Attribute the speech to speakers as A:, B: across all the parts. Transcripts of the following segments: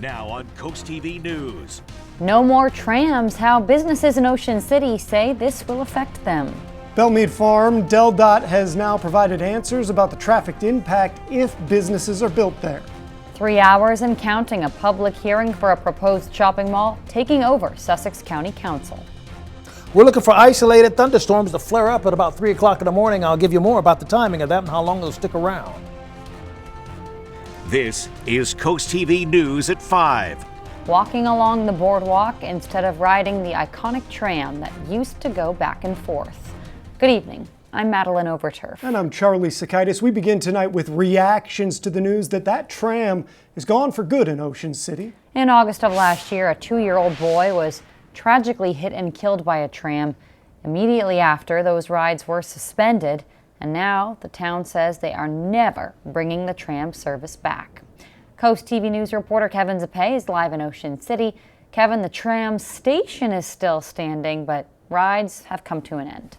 A: Now on CoastTV News.
B: No more trams. How businesses in Ocean City say this will affect them.
C: Belmead Farm, DelDOT has now provided answers about the traffic impact if businesses are built there.
B: 3 hours and counting, a public hearing for a proposed shopping mall taking over Sussex County Council.
D: We're looking for isolated thunderstorms to flare up at about 3 o'clock in the morning. I'll give you more about the timing of that and how long they'll stick around.
A: This is CoastTV News at 5.
B: Walking along the boardwalk instead of riding the iconic tram that used to go back and forth. Good evening. I'm Madeline Overturf.
C: And I'm Charlie Sakaitis. We begin tonight with reactions to the news that tram is gone for good in Ocean City.
B: In August of last year, a 2-year-old boy was tragically hit and killed by a tram. Immediately after, those rides were suspended, and now the town says they are never bringing the tram service back. CoastTV News reporter Kevin Zappe is live in Ocean City. Kevin, the tram station is still standing, but rides have come to an end.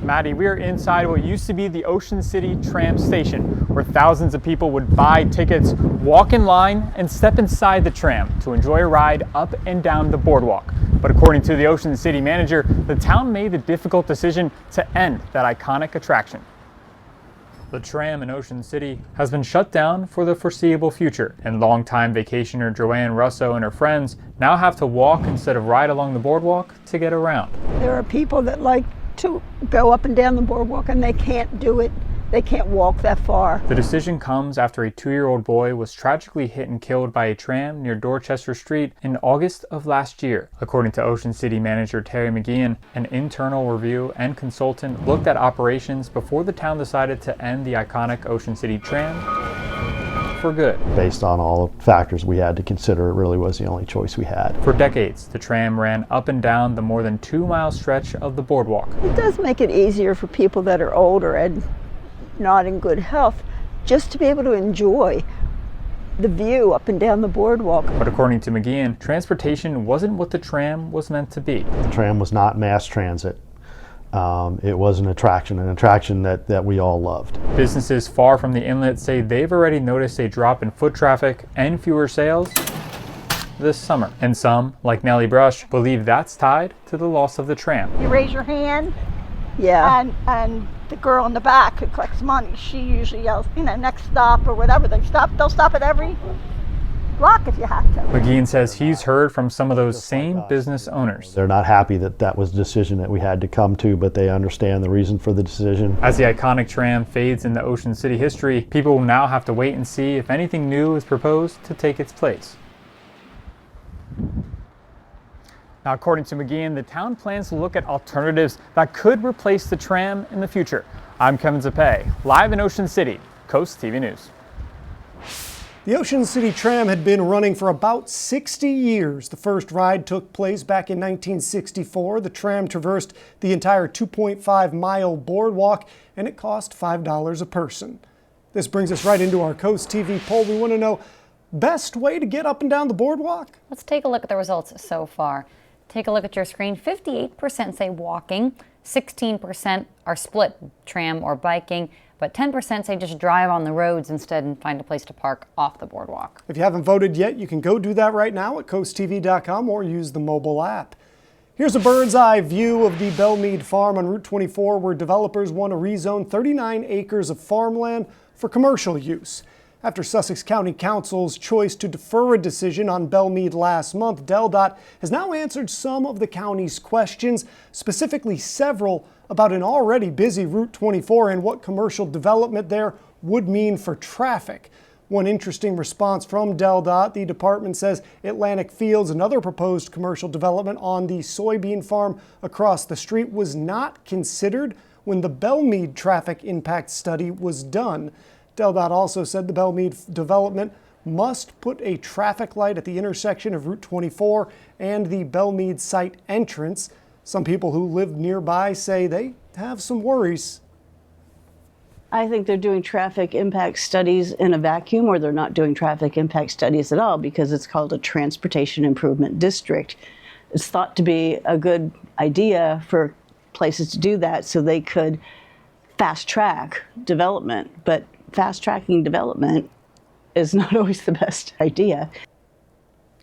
E: Maddie, we are inside what used to be the Ocean City tram station, where thousands of people would buy tickets, walk in line, and step inside the tram to enjoy a ride up and down the boardwalk. But according to the Ocean City manager, the town made the difficult decision to end that iconic attraction. The tram in Ocean City has been shut down for the foreseeable future, and longtime vacationer Joanne Russo and her friends now have to walk instead of ride along the boardwalk to get around.
F: There are people that like to go up and down the boardwalk and they can't do it. They can't walk that far.
E: The decision comes after a 2-year-old boy was tragically hit and killed by a tram near Dorchester Street in August of last year. According to Ocean City manager Terry McGeehan, an internal review and consultant looked at operations before the town decided to end the iconic Ocean City tram for good.
G: Based on all the factors we had to consider, it really was the only choice we had.
E: For decades, the tram ran up and down the more than 2-mile stretch of the boardwalk.
F: It does make it easier for people that are older and not in good health just to be able to enjoy the view up and down the boardwalk.
E: But according to McGeehan, transportation wasn't what the tram was meant to be.
G: The tram was not mass transit. It was an attraction that we all loved.
E: Businesses far from the inlet say they've already noticed a drop in foot traffic and fewer sales this summer. And some, like Nellie Brush, believe that's tied to the loss of the tram.
H: You raise your hand,
F: Yeah.
H: and the girl in the back who collects money, she usually yells, next stop or whatever. They'll stop at every block if you have to.
E: McGeehan says he's heard from some of those same business owners.
G: They're not happy that was a decision that we had to come to, but they understand the reason for the decision.
E: As the iconic tram fades into Ocean City history, people will now have to wait and see if anything new is proposed to take its place. Now, according to McGeehan, the town plans to look at alternatives that could replace the tram in the future. I'm Kevin Zappe, live in Ocean City, CoastTV News.
C: The Ocean City tram had been running for about 60 years. The first ride took place back in 1964. The tram traversed the entire 2.5-mile boardwalk, and it cost $5 a person. This brings us right into our CoastTV poll. We want to know, best way to get up and down the boardwalk?
B: Let's take a look at the results so far. Take a look at your screen. 58% say walking, 16% are split tram or biking, but 10% say just drive on the roads instead and find a place to park off the boardwalk.
C: If you haven't voted yet, you can go do that right now at coasttv.com or use the mobile app. Here's a bird's eye view of the Belmead Farm on Route 24, where developers want to rezone 39 acres of farmland for commercial use. After Sussex County Council's choice to defer a decision on Belmead last month, DelDOT has now answered some of the county's questions, specifically several about an already busy Route 24 and what commercial development there would mean for traffic. One interesting response from DelDOT, the department says Atlantic Fields, another proposed commercial development on the soybean farm across the street, was not considered when the Belmead traffic impact study was done. DelDOT also said the Belmead development must put a traffic light at the intersection of Route 24 and the Belmead site entrance. Some people who live nearby say they have some worries.
I: I think they're doing traffic impact studies in a vacuum, or they're not doing traffic impact studies at all, because it's called a transportation improvement district. It's thought to be a good idea for places to do that so they could fast track development, but fast tracking development is not always the best idea.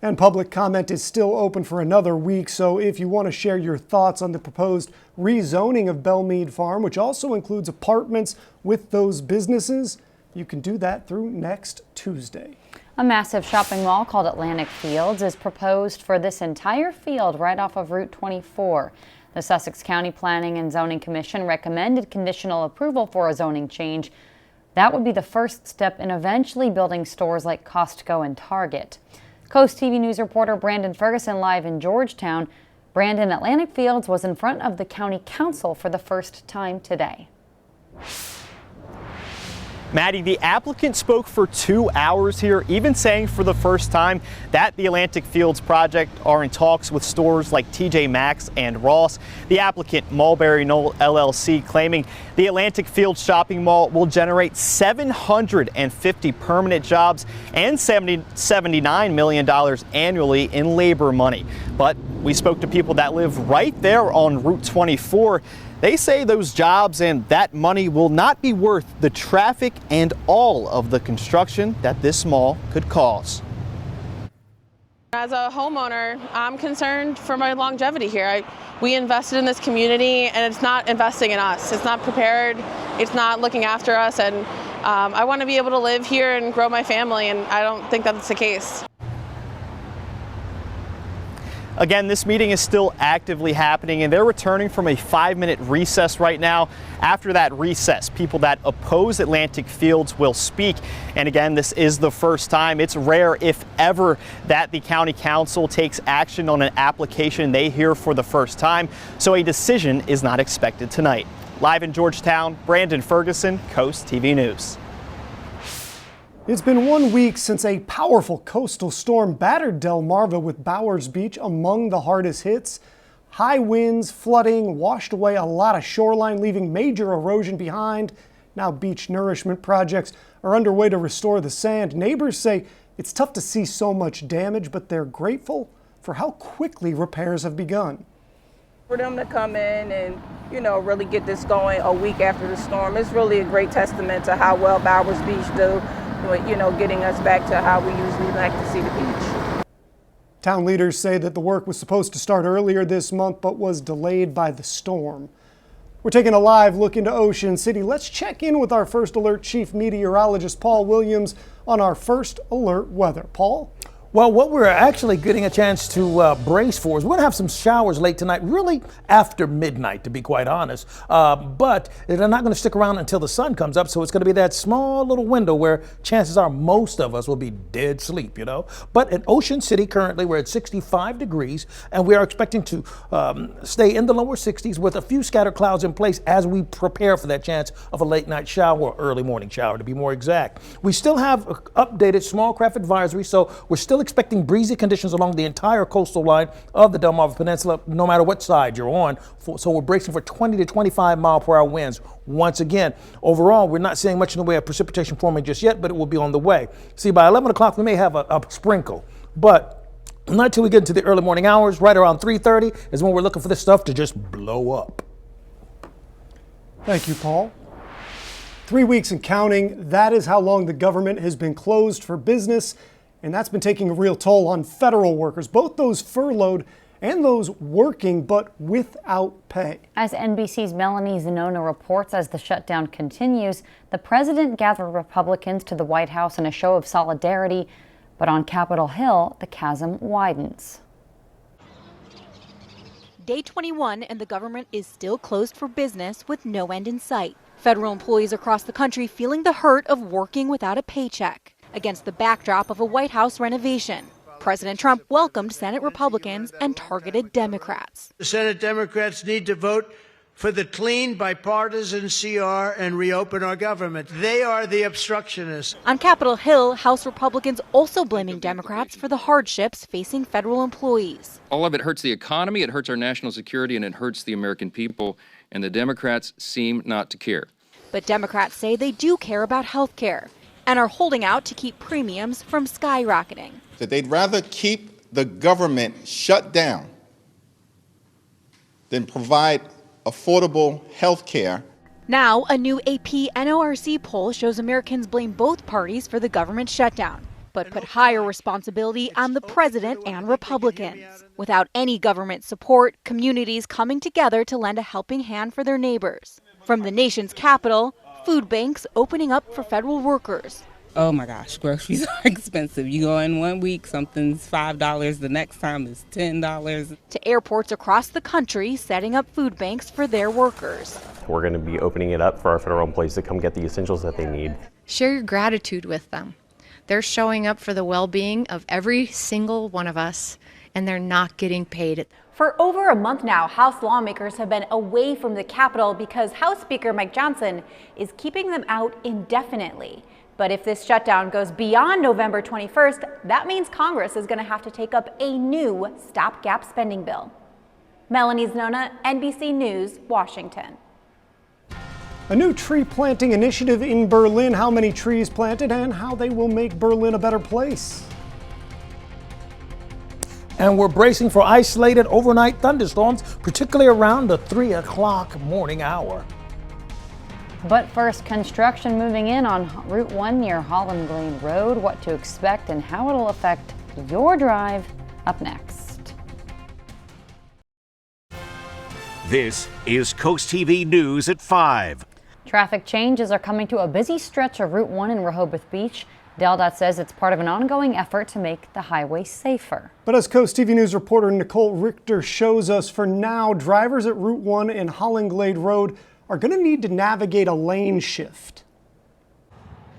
C: And public comment is still open for another week, so if you want to share your thoughts on the proposed rezoning of Belmead Farm, which also includes apartments with those businesses, you can do that through next Tuesday.
B: A massive shopping mall called Atlantic Fields is proposed for this entire field right off of Route 24. The Sussex County Planning and Zoning Commission recommended conditional approval for a zoning change. That would be the first step in eventually building stores like Costco and Target. Coast TV News reporter Brandon Ferguson live in Georgetown. Brandon, Atlantic Fields was in front of the county council for the first time today.
E: Maddie, the applicant spoke for 2 hours here, even saying for the first time that the Atlantic Fields project are in talks with stores like TJ Maxx and Ross. The applicant, Mulberry Knoll LLC, claiming the Atlantic Fields shopping mall will generate 750 permanent jobs and $79 million annually in labor money. But we spoke to people that live right there on Route 24. They say those jobs and that money will not be worth the traffic and all of the construction that this mall could cause.
J: As a homeowner, I'm concerned for my longevity here. We invested in this community and it's not investing in us. It's not prepared. It's not looking after us. And I want to be able to live here and grow my family, and I don't think that's the case.
E: Again, this meeting is still actively happening, and they're returning from a 5-minute recess right now. After that recess, people that oppose Atlantic Fields will speak. And again, this is the first time. It's rare, if ever, that the county council takes action on an application they hear for the first time. So a decision is not expected tonight. Live in Georgetown, Brandon Ferguson, Coast TV News.
C: It's been 1 week since a powerful coastal storm battered Delmarva, with Bowers Beach among the hardest hits. High winds, flooding, washed away a lot of shoreline, leaving major erosion behind. Now beach nourishment projects are underway to restore the sand. Neighbors say it's tough to see so much damage, but they're grateful for how quickly repairs have begun.
K: For them to come in and, really get this going a week after the storm is really a great testament to how well Bowers Beach do. Getting us back to how we usually like to see the beach.
C: Town leaders say that the work was supposed to start earlier this month, but was delayed by the storm. We're taking a live look into Ocean City. Let's check in with our First Alert Chief Meteorologist, Paul Williams, on our First Alert weather. Paul?
D: Well, what we're actually getting a chance to brace for is we're going to have some showers late tonight, really after midnight, to be quite honest. But they're not going to stick around until the sun comes up, so it's going to be that small little window where chances are most of us will be dead sleep, But in Ocean City, currently, we're at 65 degrees, and we are expecting to stay in the lower 60s with a few scattered clouds in place as we prepare for that chance of a late night shower, or early morning shower, to be more exact. We still have updated small craft advisory, so we're still expecting breezy conditions along the entire coastal line of the Delmarva Peninsula, no matter what side you're on. So we're bracing for 20 to 25 mile per hour winds. Once again, overall, we're not seeing much in the way of precipitation forming just yet, but it will be on the way. See, by 11 o'clock, we may have a sprinkle, but not until we get into the early morning hours. Right around 3:30 is when we're looking for this stuff to just blow up.
C: Thank you, Paul. 3 weeks and counting, that is how long the government has been closed for business. And that's been taking a real toll on federal workers, both those furloughed and those working but without pay.
B: As NBC's Melanie Zanona reports, as the shutdown continues, the president gathered Republicans to the White House in a show of solidarity, but on Capitol Hill, the chasm widens.
L: Day 21 and the government is still closed for business with no end in sight. Federal employees across the country feeling the hurt of working without a paycheck. Against the backdrop of a White House renovation, President Trump welcomed Senate Republicans and targeted Democrats.
M: The Senate Democrats need to vote for the clean, bipartisan CR and reopen our government. They are the obstructionists.
L: On Capitol Hill, House Republicans also blaming Democrats for the hardships facing federal employees.
N: All of it hurts the economy, it hurts our national security, and it hurts the American people, and the Democrats seem not to care.
L: But Democrats say they do care about health care and are holding out to keep premiums from skyrocketing.
O: That they'd rather keep the government shut down than provide affordable health care.
L: Now, a new AP NORC poll shows Americans blame both parties for the government shutdown, but put higher responsibility on the president and Republicans. Without any government support, communities coming together to lend a helping hand for their neighbors. From the nation's capital, food banks opening up for federal workers.
P: Oh my gosh, groceries are expensive. You go in 1 week, something's $5, the next time is $10.
L: To airports across the country setting up food banks for their workers.
Q: We're going to be opening it up for our federal employees to come get the essentials that they need.
R: Share your gratitude with them. They're showing up for the well-being of every single one of us, and they're not getting paid.
S: For over a month now, House lawmakers have been away from the Capitol because House Speaker Mike Johnson is keeping them out indefinitely. But if this shutdown goes beyond November 21st, that means Congress is going to have to take up a new stopgap spending bill. Melanie Znona, NBC News, Washington.
C: A new tree planting initiative in Berlin, how many trees planted and how they will make Berlin a better place.
D: And we're bracing for isolated overnight thunderstorms, particularly around the 3 o'clock morning hour.
B: But first, construction moving in on Route 1 near Holland Glade Road, what to expect and how it'll affect your drive, up next.
A: This is Coast TV News at 5.
B: Traffic changes are coming to a busy stretch of Route 1 in Rehoboth Beach. DelDOT says it's part of an ongoing effort to make the highway safer.
C: But as Coast TV News reporter Nicole Richter shows us, for now, drivers at Route 1 and Holland Glade Road are going to need to navigate a lane shift.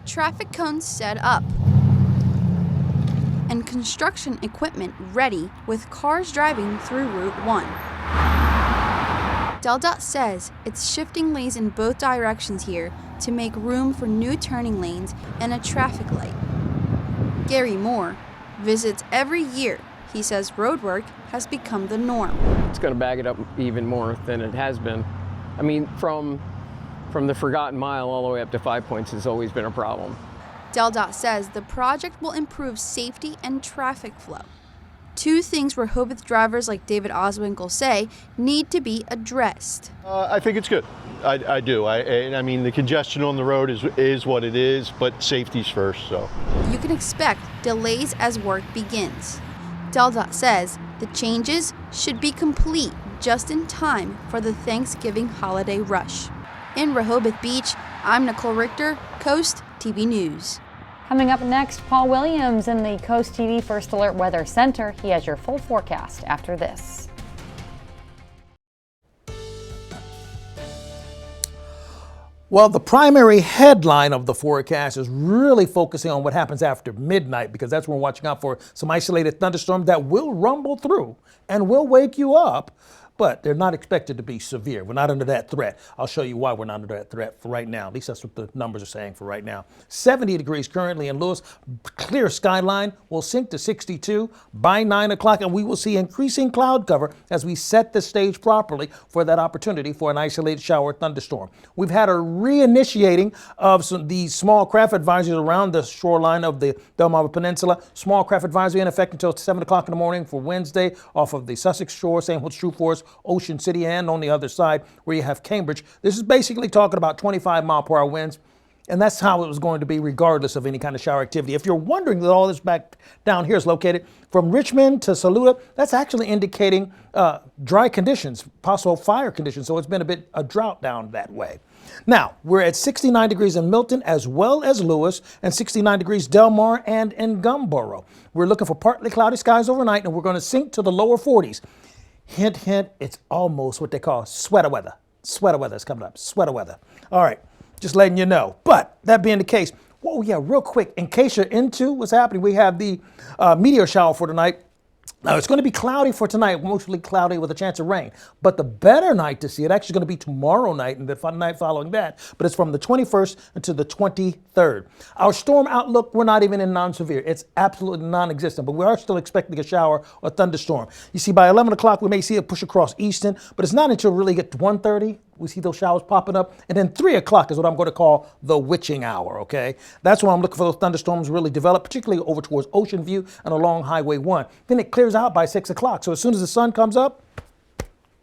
T: Traffic cones set up and construction equipment ready with cars driving through Route 1. DelDOT says it's shifting lanes in both directions here to make room for new turning lanes and a traffic light. Gary Moore visits every year. He says road work has become the norm.
U: It's going to bag it up even more than it has been. I mean, from the Forgotten Mile all the way up to 5 Points has always been a problem.
T: DelDOT says the project will improve safety and traffic flow. Two things Rehoboth drivers like David Oswinkle say need to be addressed.
V: I think it's good. I do. I mean, the congestion on the road is what it is, but safety's first. So
T: you can expect delays as work begins. DelDOT says the changes should be complete just in time for the Thanksgiving holiday rush. In Rehoboth Beach, I'm Nicole Richter, Coast TV News.
B: Coming up next, Paul Williams in the Coast TV First Alert Weather Center. He has your full forecast after this.
D: Well, the primary headline of the forecast is really focusing on what happens after midnight, because that's when we're watching out for some isolated thunderstorms that will rumble through and will wake you up. But they're not expected to be severe. We're not under that threat. I'll show you why we're not under that threat for right now. At least that's what the numbers are saying for right now. 70 degrees currently in Lewis. Clear skyline will sink to 62 by 9 o'clock, and we will see increasing cloud cover as we set the stage properly for that opportunity for an isolated shower thunderstorm. We've had a reinitiating of these small craft advisories around the shoreline of the Delmarva Peninsula. Small craft advisory in effect until 7 o'clock in the morning for Wednesday off of the Sussex shore. Same holds true for us Ocean City and on the other side where you have Cambridge. This is basically talking about 25-mile-per-hour winds, and that's how it was going to be regardless of any kind of shower activity. If you're wondering that all this back down here is located from Richmond to Saluda, that's actually indicating dry conditions, possible fire conditions, so it's been a drought down that way. Now, we're at 69 degrees in Milton as well as Lewis, and 69 degrees Del Mar and in Gumboro. We're looking for partly cloudy skies overnight, and we're going to sink to the lower 40s. Hint, hint, it's almost what they call sweater weather. Sweater weather is coming up, sweater weather. All right, just letting you know. But that being the case, whoa, yeah, real quick, in case you're into what's happening, we have the meteor shower for tonight. Now, it's going to be cloudy for tonight, mostly cloudy with a chance of rain. But the better night to see it actually going to be tomorrow night and the night following that. But it's from the 21st until the 23rd. Our storm outlook, we're not even in non-severe. It's absolutely non-existent. But we are still expecting a shower or thunderstorm. You see, by 11 o'clock, we may see it push across Easton. But it's not until really get to 1:30. We see those showers popping up. And then 3 o'clock is what I'm going to call the witching hour, okay? That's when I'm looking for those thunderstorms to really develop, particularly over towards Ocean View and along Highway 1. Then it clears out by 6 o'clock. So as soon as the sun comes up,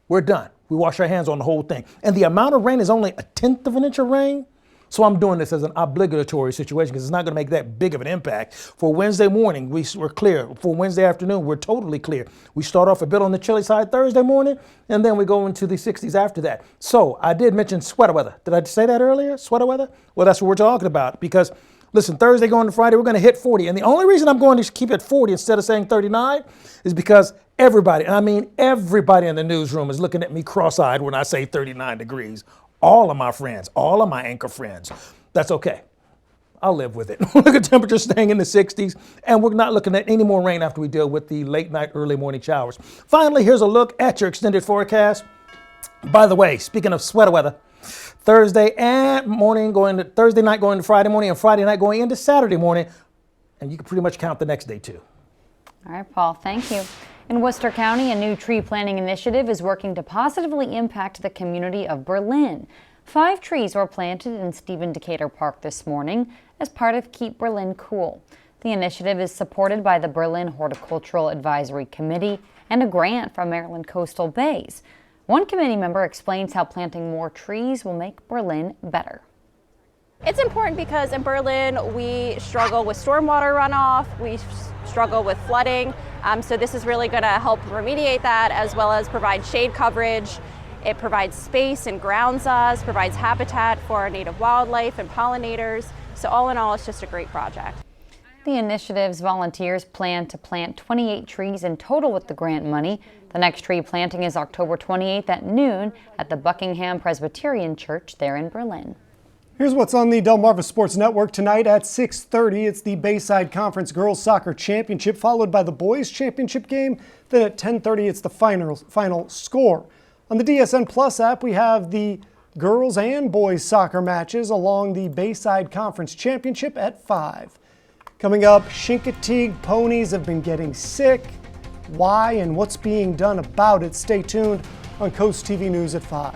D: we're done. We wash our hands on the whole thing. And the amount of rain is only 1/10 of an inch of rain. So I'm doing this as an obligatory situation because it's not going to make that big of an impact. For Wednesday morning, we're clear. For Wednesday afternoon, we're totally clear. We start off a bit on the chilly side Thursday morning, and then we go into the 60s after that. So I did mention sweater weather. Did I say that earlier? Sweater weather? Well, that's what we're talking about because, listen, Thursday going to Friday, we're going to hit 40. And the only reason I'm going to keep it 40 instead of saying 39 is because everybody, and I mean everybody in the newsroom is looking at me cross-eyed when I say 39 degrees. All of my friends, all of my anchor friends. That's okay. I'll live with it. Look at temperatures staying in the 60s, and we're not looking at any more rain after we deal with the late night, early morning showers. Finally, here's a look at your extended forecast. By the way, speaking of sweater weather, Thursday night going to Friday morning, and Friday night going into Saturday morning, and you can pretty much count the next day too.
B: All right, Paul, thank you. In Worcester County, a new tree planting initiative is working to positively impact the community of Berlin. 5 trees were planted in Stephen Decatur Park this morning as part of Keep Berlin Cool. The initiative is supported by the Berlin Horticultural Advisory Committee and a grant from Maryland Coastal Bays. One committee member explains how planting more trees will make Berlin better.
F: It's important because in Berlin we struggle with stormwater runoff, we struggle with flooding, so this is really going to help remediate that as well as provide shade coverage. It provides space and grounds us, provides habitat for our native wildlife and pollinators, so all in all it's just a great project.
B: The initiative's volunteers plan to plant 28 trees in total with the grant money. The next tree planting is October 28th at noon at the Buckingham Presbyterian Church there in Berlin.
C: Here's what's on the Delmarva Sports Network tonight at 6:30. It's the Bayside Conference Girls Soccer Championship, followed by the Boys Championship game. Then at 10:30, it's the final score. On the DSN Plus app, we have the girls and boys soccer matches along the Bayside Conference Championship at 5. Coming up, Chincoteague ponies have been getting sick. Why and what's being done about it? Stay tuned on Coast TV News at 5.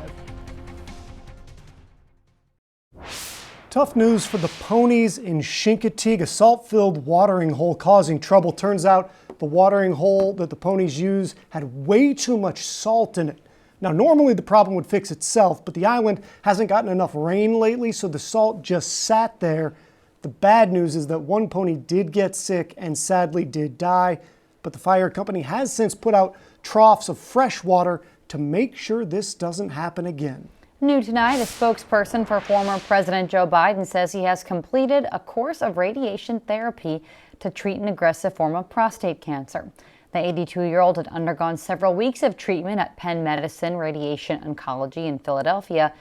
C: Tough news for the ponies in Chincoteague. A salt-filled watering hole causing trouble. Turns out the watering hole that the ponies use had way too much salt in it. Now, normally the problem would fix itself, but the island hasn't gotten enough rain lately, so the salt just sat there. The bad news is that one pony did get sick and sadly did die, but the fire company has since put out troughs of fresh water to make sure this doesn't happen again.
B: New tonight, a spokesperson for former President Joe Biden says he has completed a course of radiation therapy to treat an aggressive form of prostate cancer. The 82-year-old had undergone several weeks of treatment at Penn Medicine Radiation Oncology in Philadelphia.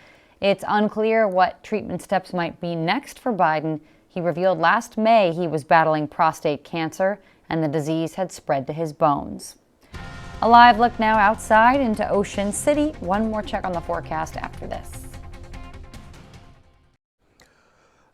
B: It's unclear what treatment steps might be next for Biden. He revealed last May he was battling prostate cancer and the disease had spread to his bones. A live look now outside into Ocean City. One more check on the forecast after this.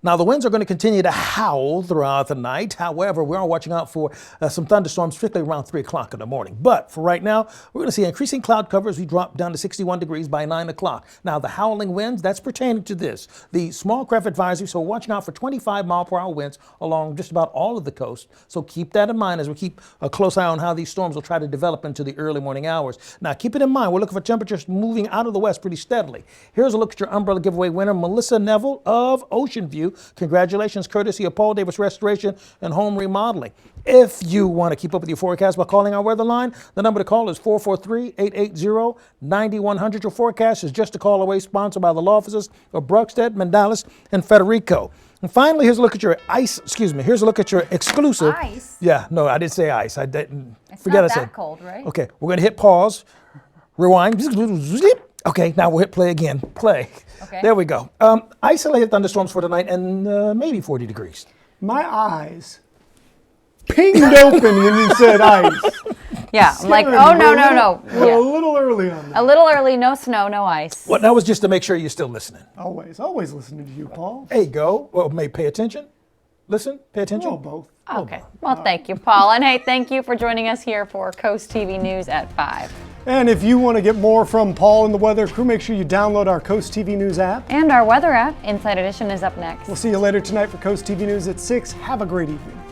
D: Now, the winds are going to continue to howl throughout the night. However, we are watching out for some thunderstorms, particularly around 3 o'clock in the morning. But for right now, we're going to see increasing cloud cover as we drop down to 61 degrees by 9 o'clock. Now, the howling winds, that's pertaining to this. The small craft advisory, so we're watching out for 25-mile-per-hour winds along just about all of the coast. So keep that in mind as we keep a close eye on how these storms will try to develop into the early morning hours. Now, keep it in mind, we're looking for temperatures moving out of the west pretty steadily. Here's a look at your umbrella giveaway winner, Melissa Neville of Ocean View. Congratulations, courtesy of Paul Davis Restoration and Home Remodeling. If you want to keep up with your forecast by calling our weather line, the number to call is 443-880-9100. Your forecast is just a call away, sponsored by the law offices of Bruckstedt, Mandalis, and Federico. And finally, here's a look at your here's a look at your exclusive.
B: Ice?
D: Yeah, no, I didn't say ice. I didn't.
B: It's
D: Forget
B: not
D: I said.
B: that cold, right?
D: Okay, we're going to hit pause, rewind. Okay, now we'll hit play again. Play.
B: Okay.
D: There we go. Isolated thunderstorms for tonight and maybe 40 degrees.
C: My eyes pinged open when you said ice.
B: Yeah, I'm like, oh, no.
C: We're
B: Yeah.
C: a little early on that.
B: A little early, no snow, no ice.
D: Well, that was just to make sure you're still listening.
C: Always listening to you, Paul.
D: There you go. Well, may pay attention. Listen, pay attention.
C: Oh, both.
B: Okay. Well, thank you, Paul. And hey, thank you for joining us here for Coast TV News at 5.
C: And if you want to get more from Paul and the weather crew, make sure you download our Coast TV News app.
B: And our weather app, Inside Edition, is up next.
C: We'll see you later tonight for Coast TV News at 6. Have a great evening.